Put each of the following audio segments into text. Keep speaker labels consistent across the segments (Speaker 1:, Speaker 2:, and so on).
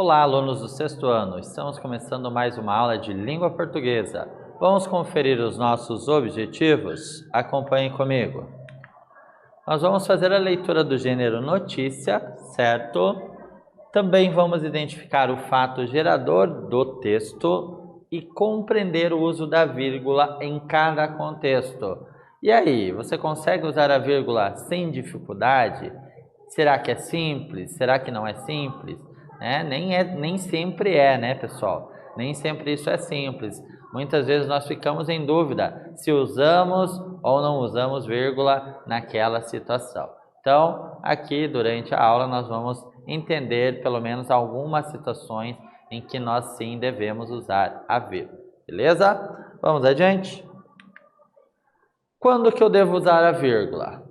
Speaker 1: Olá, alunos do sexto ano. Estamos começando mais uma aula de língua portuguesa. Vamos conferir os nossos objetivos? Acompanhem comigo. Nós vamos fazer a leitura do gênero notícia, certo? Também vamos identificar o fato gerador do texto e compreender o uso da vírgula em cada contexto. E aí, você consegue usar a vírgula sem dificuldade? Será que é simples? Será que não é simples? Nem sempre é, né, pessoal? Nem sempre isso é simples. Muitas vezes nós ficamos em dúvida se usamos ou não usamos vírgula naquela situação. Então, aqui durante a aula nós vamos entender pelo menos algumas situações em que nós sim devemos usar a vírgula. Beleza? Vamos adiante? Quando que eu devo usar a vírgula?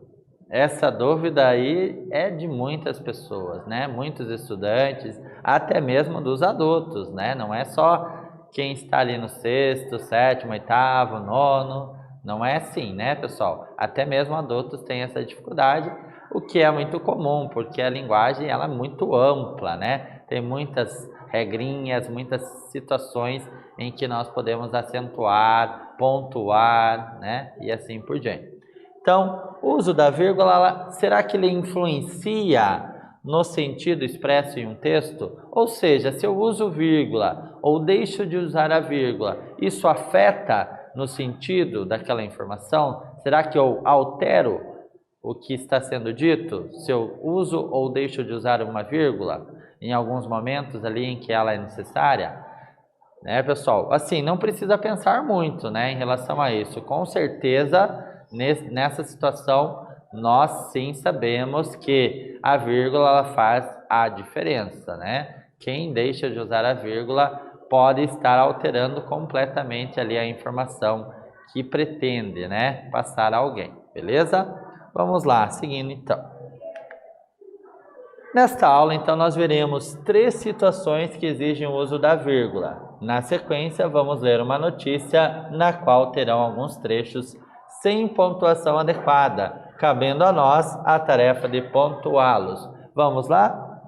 Speaker 1: Essa dúvida aí é de muitas pessoas, né? Muitos estudantes, até mesmo dos adultos, né? Não é só quem está ali no sexto, sétimo, oitavo, nono. Não é assim, né, pessoal? Até mesmo adultos têm essa dificuldade, o que é muito comum, porque a linguagem ela é muito ampla, né? Tem muitas regrinhas, muitas situações em que nós podemos acentuar, pontuar, né? E assim por diante. Então, o uso da vírgula, será que ele influencia no sentido expresso em um texto? Ou seja, se eu uso vírgula ou deixo de usar a vírgula, isso afeta no sentido daquela informação? Será que eu altero o que está sendo dito se eu uso ou deixo de usar uma vírgula em alguns momentos ali em que ela é necessária? Né, pessoal? Assim, não precisa pensar muito, né, em relação a isso. Com certeza, nessa situação, nós sim sabemos que a vírgula ela faz a diferença, né? Quem deixa de usar a vírgula pode estar alterando completamente ali a informação que pretende, né, passar a alguém, beleza? Vamos lá, seguindo então. Nesta aula, então, nós veremos 3 situações que exigem o uso da vírgula. Na sequência, vamos ler uma notícia na qual terão alguns trechos sem pontuação adequada, cabendo a nós a tarefa de pontuá-los. Vamos lá?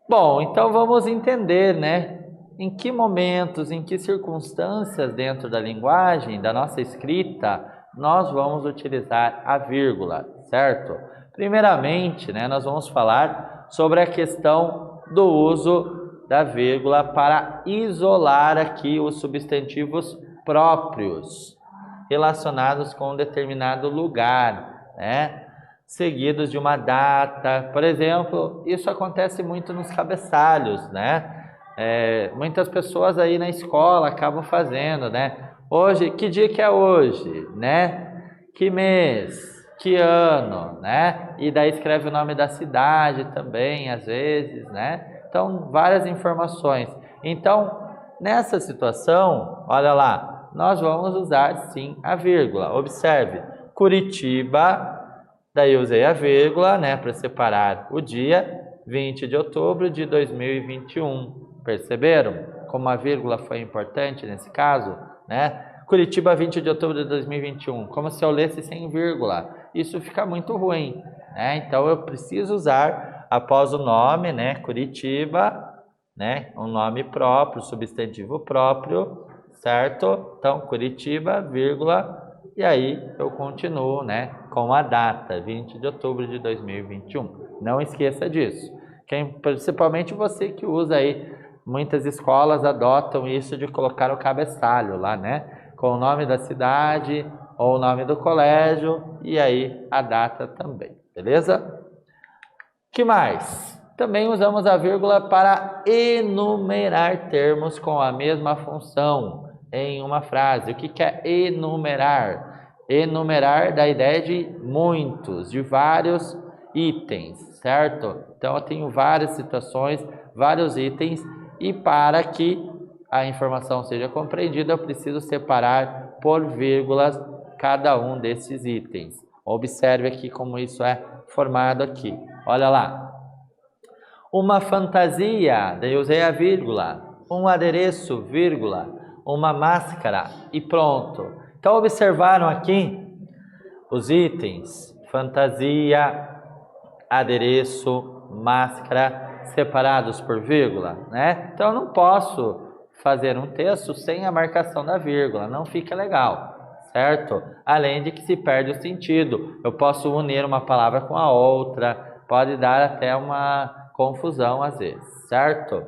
Speaker 1: Bom, então vamos entender, né? Em que momentos, em que circunstâncias dentro da linguagem, da nossa escrita, nós vamos utilizar a vírgula, certo? Primeiramente, né, nós vamos falar sobre a questão do uso da vírgula para isolar aqui os substantivos próprios relacionados com um determinado lugar, né? Seguidos de uma data. Por exemplo, isso acontece muito nos cabeçalhos, né? Muitas pessoas aí na escola acabam fazendo, né? Hoje, que dia que é hoje, né? Que mês, que ano, né? E daí escreve o nome da cidade também, às vezes, né? Então, várias informações. Então, nessa situação, olha lá, nós vamos usar sim a vírgula. Observe, Curitiba, daí eu usei a vírgula, né, para separar o dia, 20 de outubro de 2021. Perceberam como a vírgula foi importante nesse caso, né? Curitiba, 20 de outubro de 2021, como se eu lesse sem vírgula. Isso fica muito ruim, né? Então eu preciso usar após o nome, né, Curitiba, né, um nome próprio, substantivo próprio, certo? Então Curitiba, vírgula, e aí eu continuo, né, com a data, 20 de outubro de 2021. Não esqueça disso. Principalmente você que usa aí, muitas escolas adotam isso de colocar o cabeçalho lá, né? Com o nome da cidade ou o nome do colégio e aí a data também, beleza? Que mais? Também usamos a vírgula para enumerar termos com a mesma função em uma frase. O que é enumerar? Enumerar dá a ideia de muitos, de vários itens, certo? Então eu tenho várias situações, vários itens, e para que a informação seja compreendida, eu preciso separar por vírgulas cada um desses itens. Observe aqui como isso é formado aqui. Olha lá. Uma fantasia, daí eu usei a vírgula. Um adereço, vírgula. Uma máscara e pronto. Então observaram aqui os itens: fantasia, adereço, máscara, separados por vírgula, né? Então eu não posso fazer um texto sem a marcação da vírgula, não fica legal, certo? Além de que se perde o sentido. Eu posso unir uma palavra com a outra, pode dar até uma confusão às vezes, certo?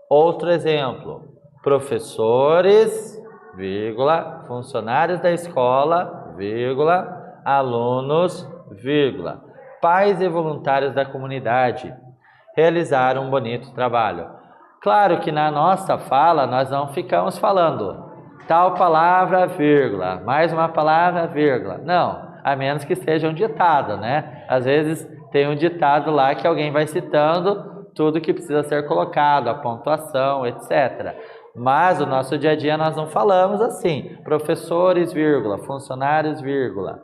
Speaker 1: Outro exemplo, professores, vírgula, funcionários da escola, vírgula, alunos, vírgula, pais e voluntários da comunidade realizaram um bonito trabalho. Claro que na nossa fala nós não ficamos falando tal palavra, vírgula, mais uma palavra, vírgula. Não, a menos que seja um ditado, né? Às vezes tem um ditado lá que alguém vai citando tudo que precisa ser colocado, a pontuação, etc. Mas no nosso dia a dia nós não falamos assim, professores, vírgula, funcionários, vírgula,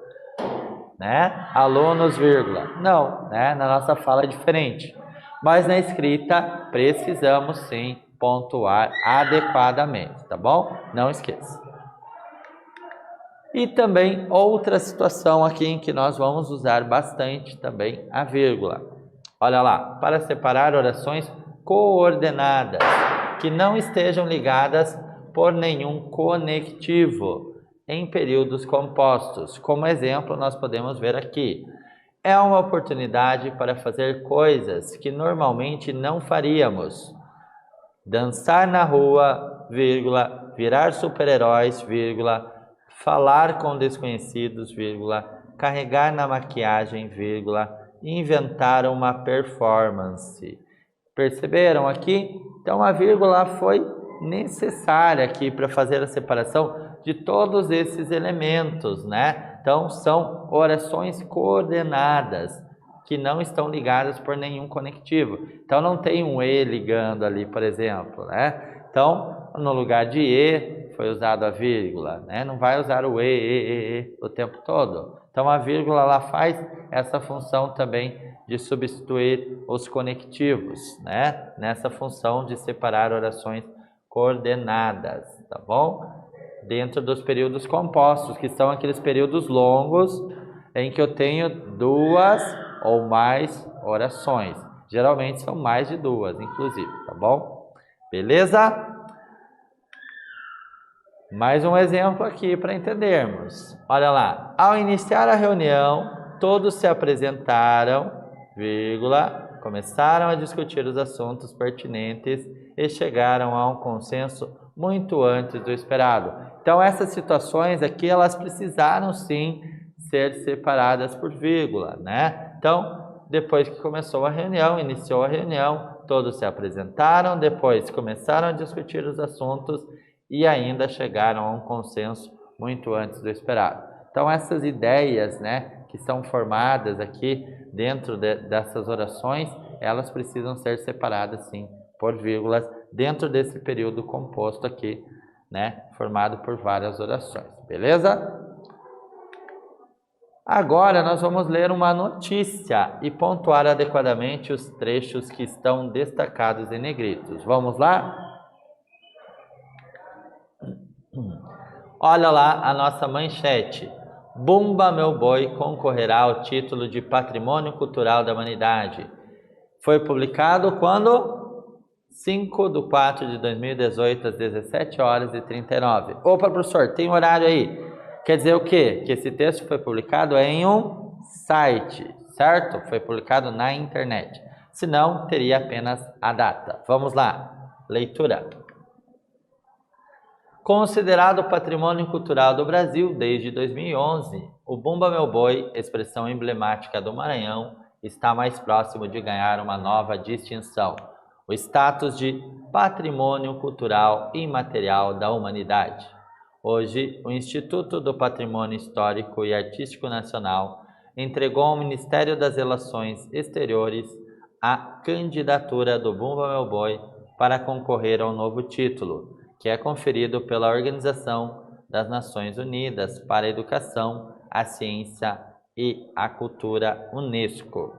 Speaker 1: né? Alunos, vírgula. Não, né? Na nossa fala é diferente. Mas na escrita precisamos sim pontuar adequadamente, tá bom? Não esqueça. E também outra situação aqui em que nós vamos usar bastante também a vírgula. Olha lá, para separar orações coordenadas, que não estejam ligadas por nenhum conectivo em períodos compostos. Como exemplo, nós podemos ver aqui. É uma oportunidade para fazer coisas que normalmente não faríamos. Dançar na rua, vírgula, virar super-heróis, vírgula, falar com desconhecidos, vírgula, carregar na maquiagem, vírgula, inventar uma performance. Perceberam aqui? Então a vírgula foi necessária aqui para fazer a separação de todos esses elementos, né? Então são orações coordenadas que não estão ligadas por nenhum conectivo. Então não tem um e ligando ali, por exemplo, né? Então no lugar de e foi usado a vírgula, né? Não vai usar o e o tempo todo. Então a vírgula ela faz essa função também de substituir os conectivos, né? Nessa função de separar orações coordenadas, tá bom? Dentro dos períodos compostos, que são aqueles períodos longos em que eu tenho duas ou mais orações. Geralmente são mais de duas, inclusive, tá bom? Beleza? Mais um exemplo aqui para entendermos. Olha lá. Ao iniciar a reunião, todos se apresentaram, vírgula, começaram a discutir os assuntos pertinentes e chegaram a um consenso muito antes do esperado. Então, essas situações aqui, elas precisaram sim ser separadas por vírgula, né? Então, depois que começou a reunião, iniciou a reunião, todos se apresentaram, depois começaram a discutir os assuntos e ainda chegaram a um consenso muito antes do esperado. Então, essas ideias, né, que são formadas aqui dentro dessas orações, elas precisam ser separadas, sim, por vírgulas, dentro desse período composto aqui, né, formado por várias orações. Beleza? Agora, nós vamos ler uma notícia e pontuar adequadamente os trechos que estão destacados em negritos. Vamos lá? Olha lá a nossa manchete. Bumba Meu Boi concorrerá ao título de Patrimônio Cultural da Humanidade. Foi publicado quando? 5/4/2018, às 17h39. Opa, professor, tem horário aí. Quer dizer o quê? Que esse texto foi publicado em um site, certo? Foi publicado na internet. Senão, teria apenas a data. Vamos lá. Leitura. Considerado Patrimônio Cultural do Brasil desde 2011, o Bumba Meu Boi, expressão emblemática do Maranhão, está mais próximo de ganhar uma nova distinção, o status de Patrimônio Cultural Imaterial da Humanidade. Hoje, o Instituto do Patrimônio Histórico e Artístico Nacional entregou ao Ministério das Relações Exteriores a candidatura do Bumba Meu Boi para concorrer ao novo título, que é conferido pela Organização das Nações Unidas para a Educação, a Ciência e a Cultura, UNESCO.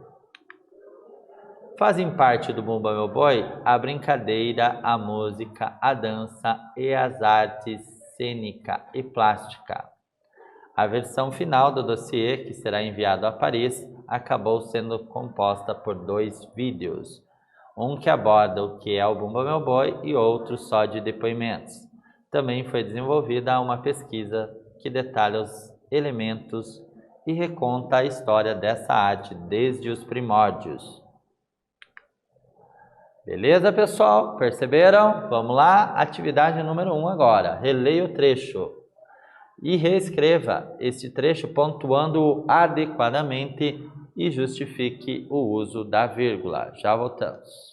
Speaker 1: Fazem parte do Bumba Meu Boi a brincadeira, a música, a dança e as artes cênica e plástica. A versão final do dossiê, que será enviado a Paris, acabou sendo composta por 2 vídeos. um que aborda o que é o Bumba Meu Boi e outro só de depoimentos. Também foi desenvolvida uma pesquisa que detalha os elementos e reconta a história dessa arte desde os primórdios. Beleza, pessoal? Perceberam? Vamos lá, atividade número 1 agora. Releia o trecho e reescreva este trecho pontuando-o adequadamente e justifique o uso da vírgula. Já voltamos.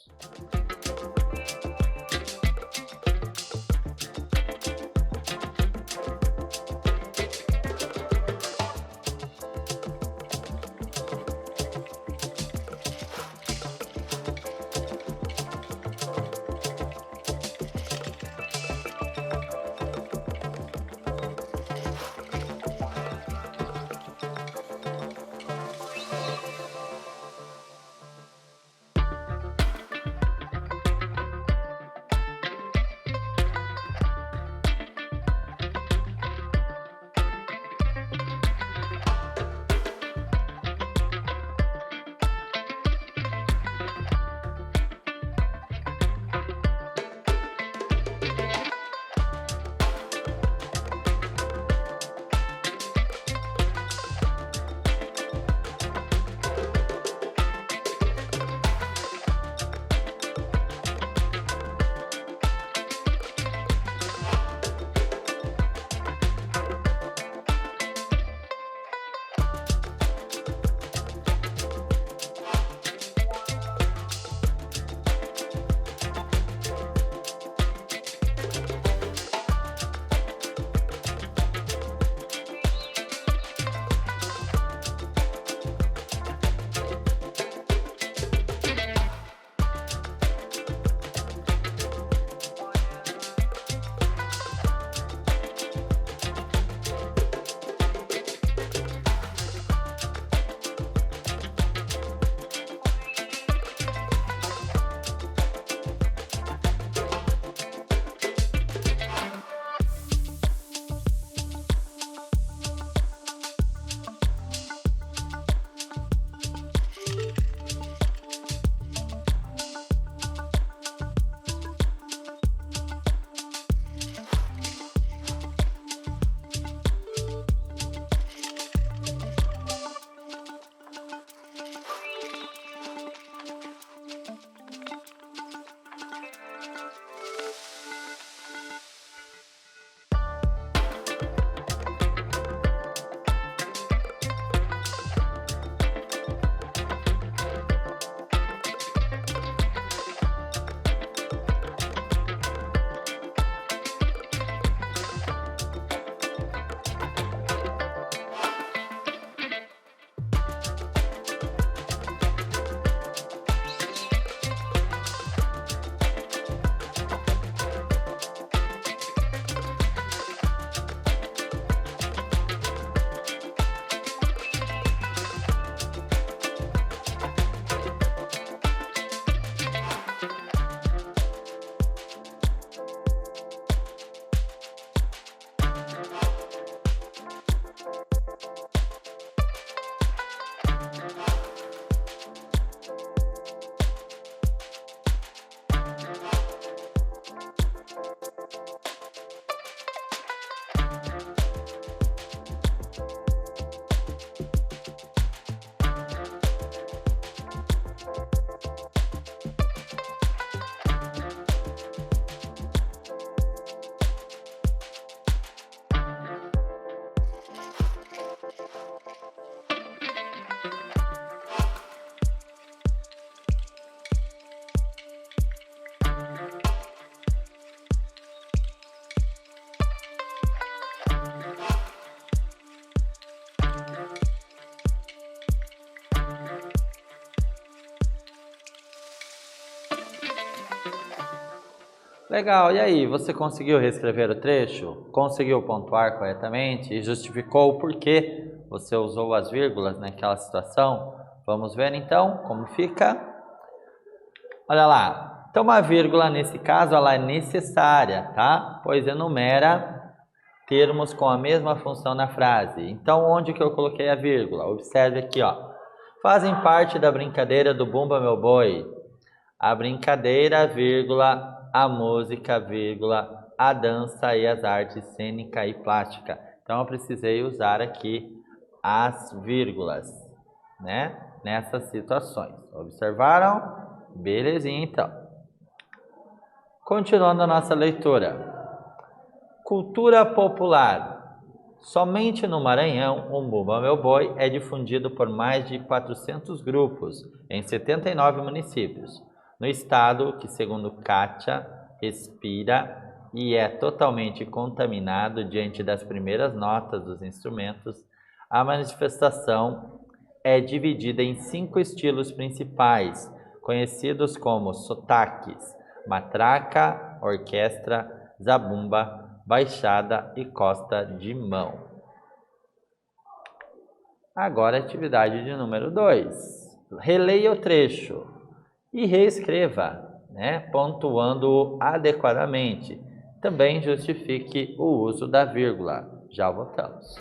Speaker 1: Legal, e aí, você conseguiu reescrever o trecho? Conseguiu pontuar corretamente e justificou o porquê você usou as vírgulas naquela situação? Vamos ver então como fica. Olha lá, então uma vírgula nesse caso ela é necessária, tá? Pois enumera termos com a mesma função na frase. Então onde que eu coloquei a vírgula? Observe aqui, ó. Fazem parte da brincadeira do Bumba Meu Boi. a brincadeira, vírgula, a música, vírgula, a dança e as artes cênica e plástica. Então, eu precisei usar aqui as vírgulas, né? Nessas situações. Observaram? Belezinha, então. Continuando a nossa leitura. Cultura popular. Somente no Maranhão, o Bumba Meu Boi é difundido por mais de 400 grupos, em 79 municípios. No estado, que segundo Kátia, respira e é totalmente contaminado diante das primeiras notas dos instrumentos, a manifestação é dividida em 5 estilos principais, conhecidos como sotaques: matraca, orquestra, zabumba, baixada e costa de mão. Agora, atividade de número 2. Releia o trecho e reescreva, né, pontuando-o adequadamente. Também justifique o uso da vírgula. Já voltamos.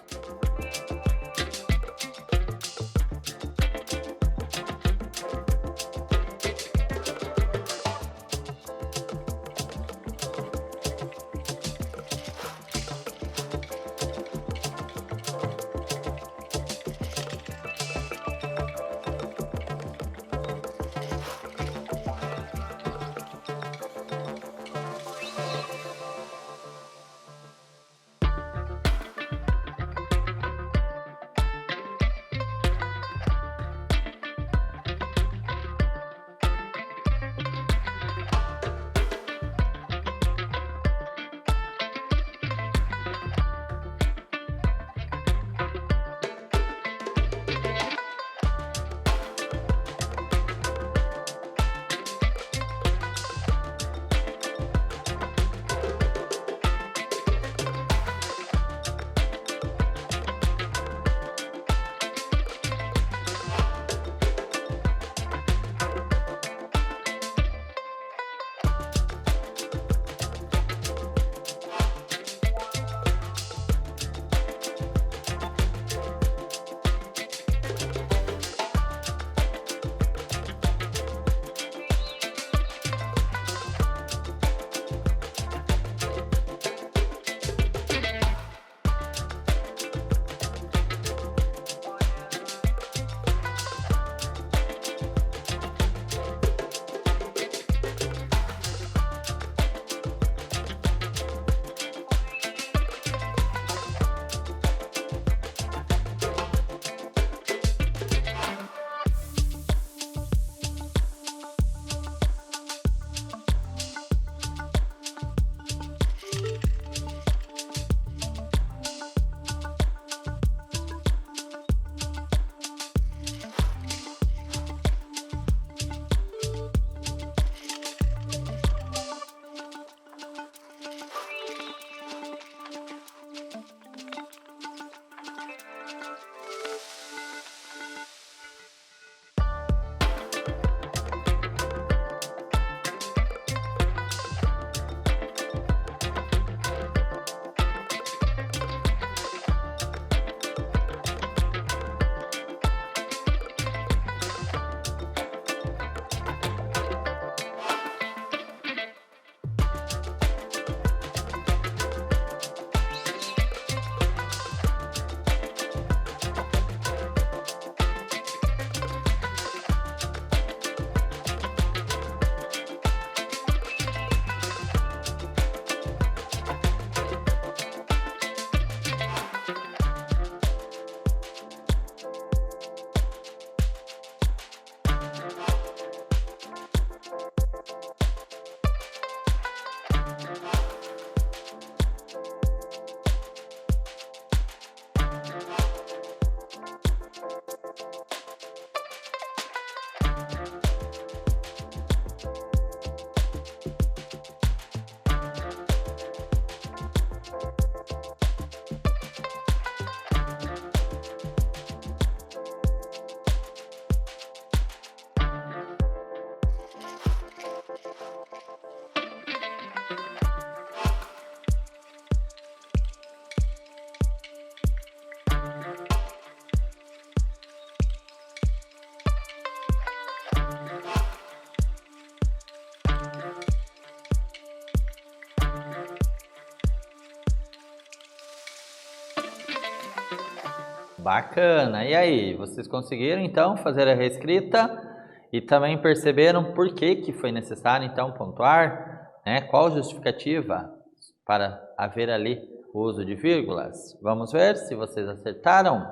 Speaker 1: Bacana. E aí, vocês conseguiram então fazer a reescrita e também perceberam por que foi necessário então pontuar, né? Qual justificativa para haver ali o uso de vírgulas? Vamos ver se vocês acertaram.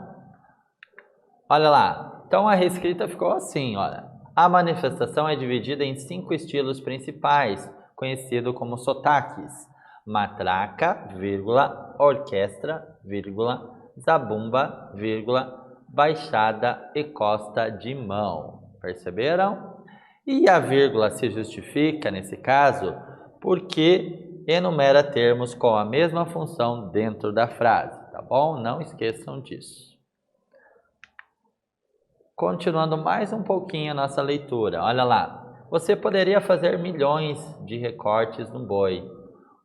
Speaker 1: Olha lá. Então a reescrita ficou assim, olha. A manifestação é dividida em 5 estilos principais, conhecido como sotaques: matraca, vírgula, orquestra, vírgula, zabumba, vírgula, baixada e costa de mão. Perceberam? E a vírgula se justifica, nesse caso, porque enumera termos com a mesma função dentro da frase, tá bom? Não esqueçam disso. Continuando mais um pouquinho a nossa leitura, olha lá. Você poderia fazer milhões de recortes no boi.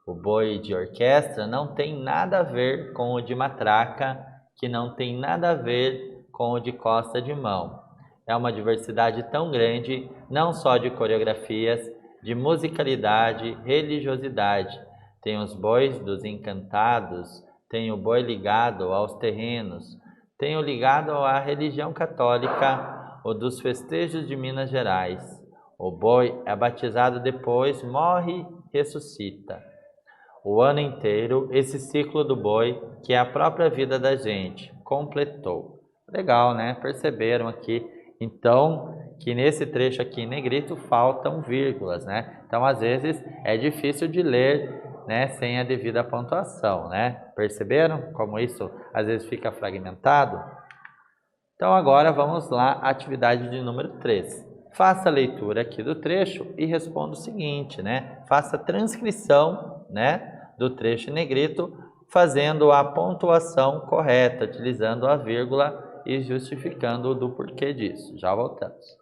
Speaker 1: O boi de orquestra não tem nada a ver com o de matraca, que não tem nada a ver com o de costa de mão. É uma diversidade tão grande, não só de coreografias, de musicalidade, religiosidade. Tem os bois dos encantados, tem o boi ligado aos terrenos, tem o ligado à religião católica, o dos festejos de Minas Gerais. O boi é batizado depois, morre, ressuscita. O ano inteiro, esse ciclo do boi, que é a própria vida da gente, completou. Legal, né? Perceberam aqui, então, que nesse trecho aqui em negrito faltam vírgulas, né? Então, às vezes, é difícil de ler, né, sem a devida pontuação, né? Perceberam como isso às vezes fica fragmentado? Então, agora vamos lá, atividade de número 3. Faça a leitura aqui do trecho e responda o seguinte, né? Faça a transcrição, né, do trecho em negrito, fazendo a pontuação correta, utilizando a vírgula e justificando do porquê disso. Já voltamos.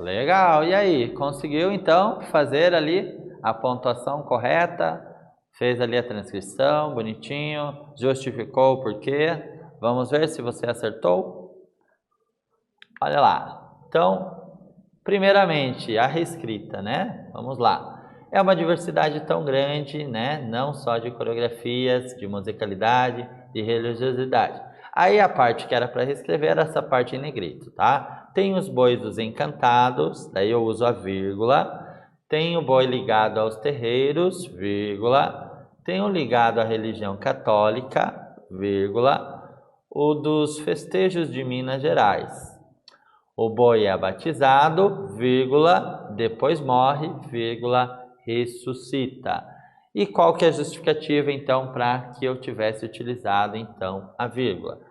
Speaker 1: Legal, e aí? Conseguiu então fazer ali a pontuação correta? Fez ali a transcrição, bonitinho, justificou o porquê? Vamos ver se você acertou? Olha lá. Então, primeiramente, a reescrita, né? Vamos lá. É uma diversidade tão grande, né? Não só de coreografias, de musicalidade, de religiosidade. Aí a parte que era para reescrever era essa parte em negrito, tá? Tem os bois dos encantados, daí eu uso a vírgula. Tem o boi ligado aos terreiros, vírgula. Tem o ligado à religião católica, vírgula. O dos festejos de Minas Gerais. O boi é batizado, vírgula, depois morre, vírgula, ressuscita. E qual que é a justificativa, então, para que eu tivesse utilizado, então, a vírgula?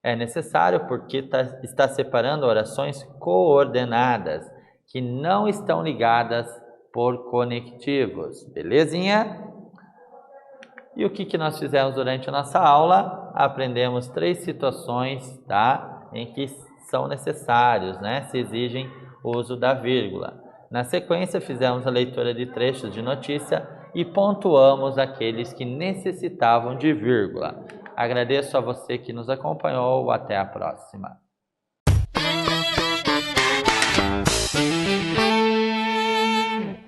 Speaker 1: É necessário porque está separando orações coordenadas, que não estão ligadas por conectivos. Belezinha? E o que nós fizemos durante a nossa aula? Aprendemos 3 situações, tá? Em que são necessários, né? Se exigem o uso da vírgula. Na sequência, fizemos a leitura de trechos de notícia e pontuamos aqueles que necessitavam de vírgula. Agradeço a você que nos acompanhou. Até a próxima.